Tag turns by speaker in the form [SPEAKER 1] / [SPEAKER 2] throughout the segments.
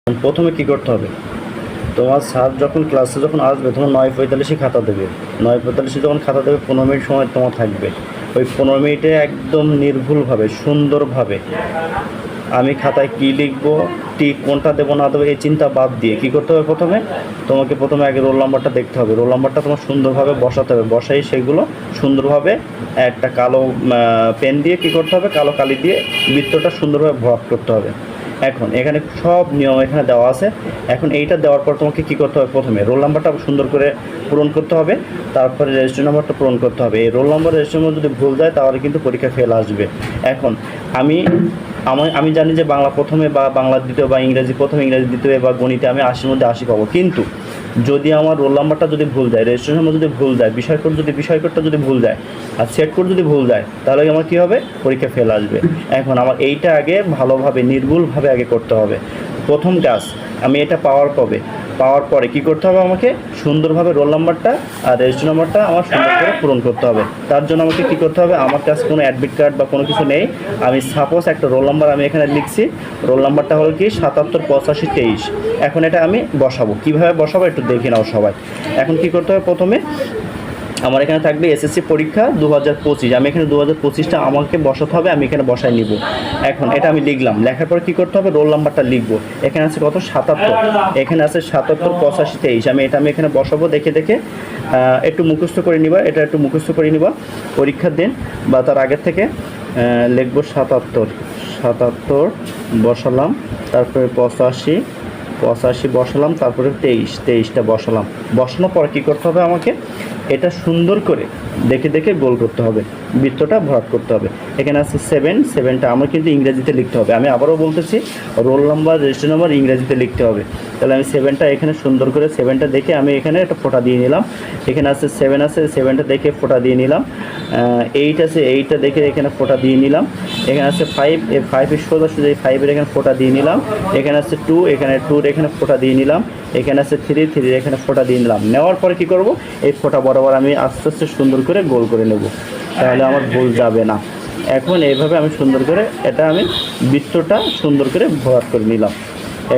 [SPEAKER 1] প্রথমে কি করতে হবে, তোমার স্যার যখন ক্লাসে যখন আসবে তোমার 9:45 খাতা দেবে। 9:45 যখন খাতা দেবে 15 মিনিট সময় তোমার থাকবে। ওই 15 মিনিটে একদম নির্ভুলভাবে সুন্দরভাবে আমি খাতায় কী লিখবো, টিক কোনটা দেবো না দেবো এই চিন্তা বাদ দিয়ে কী করতে হবে, তোমাকে প্রথমে আগে রোল নাম্বারটা দেখতে হবে। রোল নাম্বারটা তোমার সুন্দরভাবে বসাতে হবে, বসাই সেগুলো সুন্দরভাবে একটা কালো পেন দিয়ে কী করতে হবে, কালো কালি দিয়ে বৃত্তটা সুন্দরভাবে ভরাট করতে হবে। এখন এখানে সব নিয়ম এখানে দেওয়া আছে। এখন এইটা দেওয়ার পর তোমাকে কী করতে হবে, প্রথমে রোল নাম্বারটা সুন্দর করে পূরণ করতে হবে, তারপরে রেজিস্ট্রেশন নাম্বারটা পূরণ করতে হবে। এই রোল নাম্বার রেজিস্ট্রেশন নাম্বার যদি ভুল যায় তাহলে কিন্তু পরীক্ষা ফেল আসবে। এখন আমি জানি যে বাংলা প্রথমে বা বাংলা দ্বিতীয় বা ইংরেজি প্রথমে ইংরেজি দ্বিতীয় বা গণিতে আমি 80-র মধ্যে 80 পাবো, কিন্তু যদি আমার রোল নাম্বারটা যদি ভুল যায়, রেজিস্ট্রেশন নাম্বার যদি ভুল যায়, বিষয় কোডটা যদি ভুল যায় আর সেট কোড যদি ভুল যায় তাহলে আমার কী হবে, পরীক্ষা ফেল আসবে। এখন আমার এইটা আগে ভালোভাবে নির্ভুলভাবে আগে করতে হবে। প্রথম কাজ আমি এটা পাওয়ার পরে কী করতে হবে, আমাকে সুন্দরভাবে রোল নাম্বারটা আর রেজিস্ট্রেশন নাম্বারটা আমার সুন্দর করে পূরণ করতে হবে। তার জন্য আমাকে কী করতে হবে, আমার কাছে কোনো অ্যাডমিট কার্ড বা কোনো কিছু নেই। আমি সাপোজ একটা রোল নাম্বার আমি এখানে লিখছি, রোল নাম্বারটা হলো কি 778523। এখন এটা আমি বসাবো, কীভাবে বসাবো একটু দেখে নাও সবাই। এখন কী করতে হবে, প্রথমে আমার এখানে থাকবে এসএসসি পরীক্ষা 2025। আমি এখানে 2025টা আমাকে বসাতে হবে, আমি এখানে বসাই নিব। এখন এটা আমি লিখলাম, লেখার পর কী করতে হবে, রোল নাম্বারটা লিখবো। এখানে আছে কত, 77, এখানে আছে 778523। আমি এখানে বসাবো, দেখে একটু মুখস্থ করে নিবা, এটা একটু মুখস্থ করে নিবা পরীক্ষার দিন বা তার আগের থেকে। লিখবো 77 বসালাম, তারপরে 85 বসালাম, তারপরে 23টা বসালাম। বসানোর পর কী করতে হবে, আমাকে এটা সুন্দর করে দেখে গোল করতে হবে, বৃত্তটা ভরাট করতে হবে। এখানে আছে 7টা আমার কিন্তু ইংরেজিতে লিখতে হবে। আমি আবারও বলতেছি, রোল নাম্বার রেজিস্ট্রেশন নাম্বার ইংরেজিতে লিখতে হবে। তাহলে আমি 7টা এখানে সুন্দর করে 7টা দেখে আমি এখানে একটা ফোঁটা দিয়ে নিলাম। এখানে আছে 7টা দেখে ফোঁটা দিয়ে নিলাম। 8 আছে, 8টা দেখে এখানে ফোঁটা দিয়ে নিলাম। এখানে আছে 5, এই 5 সোজা এই 5-এর এখানে ফোঁটা দিয়ে নিলাম। এখানে আছে 2, এখানে 2-র এখানে ফোঁটা দিয়ে নিলাম। এখানে আছে 3-এর এখানে ফোঁটা দিয়ে নিলাম। নেওয়ার পরে কী করব, এই ফোঁটা বরাবর আমি আস্তে আস্তে সুন্দর করে গোল করে নেব, তাহলে আমার ভুল যাবে না। এখন এইভাবে আমি সুন্দর করে আমি বৃত্তটা সুন্দর করে ভরাট করে নিলাম।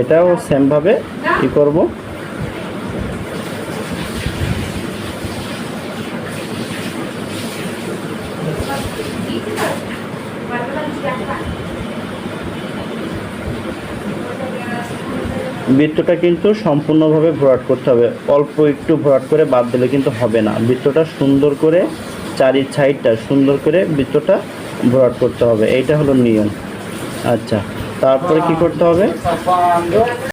[SPEAKER 1] এটাও সেমভাবে কী করব, বৃত্তটা কিন্তু সম্পূর্ণভাবে ভরাট করতে হবে, অল্প একটু ভরাট করে বাদ দিলে কিন্তু হবে না। বৃত্তটা সুন্দর করে চারি সাইডটা সুন্দর করে বৃত্তটা ভরাট করতে হবে, এইটা হলো নিয়ম। আচ্ছা, তারপরে কি করতে হবে,